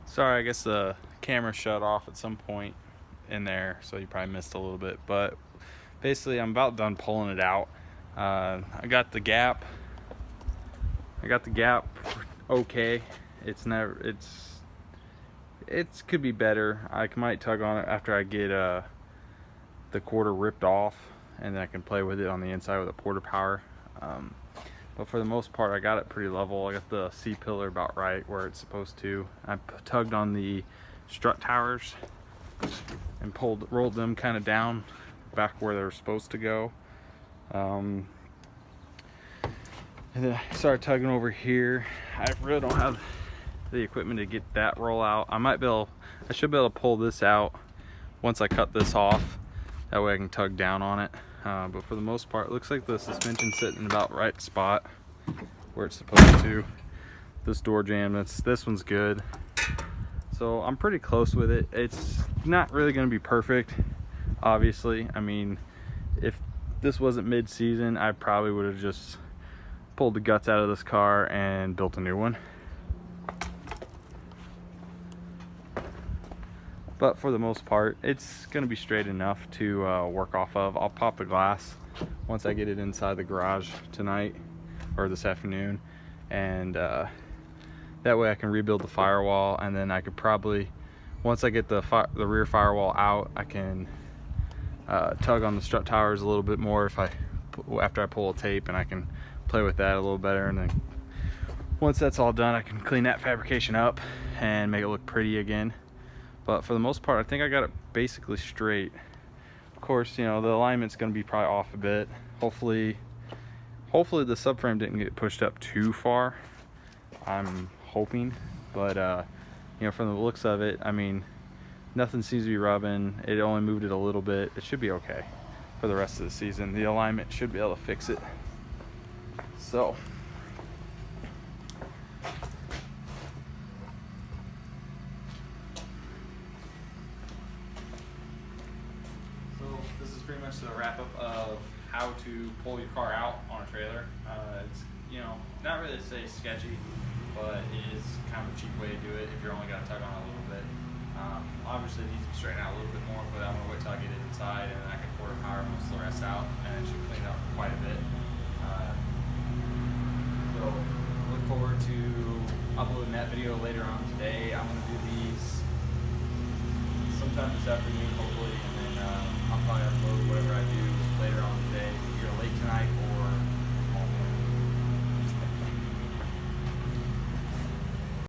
Sorry, I guess the camera shut off at some point in there, so you probably missed a little bit. But basically, I'm about done pulling it out. I got the gap. Okay. It's never. It's could be better. I might tug on it after I get the quarter ripped off, and then I can play with it on the inside with a porter power. But for the most part, I got it pretty level. I got the C-pillar about right where it's supposed to. I tugged on the strut towers and rolled them kind of down back where they're supposed to go. And then I started tugging over here. I really don't have the equipment to get that roll out. I should be able to pull this out once I cut this off. That way I can tug down on it. But for the most part, it looks like the suspension's sitting in about right spot where it's supposed to. This door jamb, this one's good. So I'm pretty close with it. It's not really going to be perfect, obviously. I mean, if this wasn't mid-season, I probably would have just pulled the guts out of this car and built a new one. But for the most part, it's going to be straight enough to work off of. I'll pop the glass once I get it inside the garage tonight or this afternoon, and that way I can rebuild the firewall, and then I could probably, once I get the rear firewall out, I can tug on the strut towers a little bit more after I pull a tape, and I can play with that a little better. And then once that's all done, I can clean that fabrication up and make it look pretty again. But for the most part, I think I got it basically straight. Of course, you know, the alignment's going to be probably off a bit. Hopefully the subframe didn't get pushed up too far. I'm hoping, but you know, from the looks of it, I mean, nothing seems to be rubbing. It only moved it a little bit. It should be okay for the rest of the season. The alignment should be able to fix it. So this is pretty much the wrap up of how to pull your car out on a trailer. It's, you know, not really to say sketchy, but it is kind of a cheap way to do it if you're only going to tug on it a little bit. Obviously it needs to straighten out a little bit more, but I'm going to wait till I get it inside, and then I can quarter power most of the rest out, and it should clean up quite a bit. So look forward to uploading that video later on today. I'm going to do these sometime this afternoon, hopefully, and then I'll probably upload whatever I do later on today, either late tonight or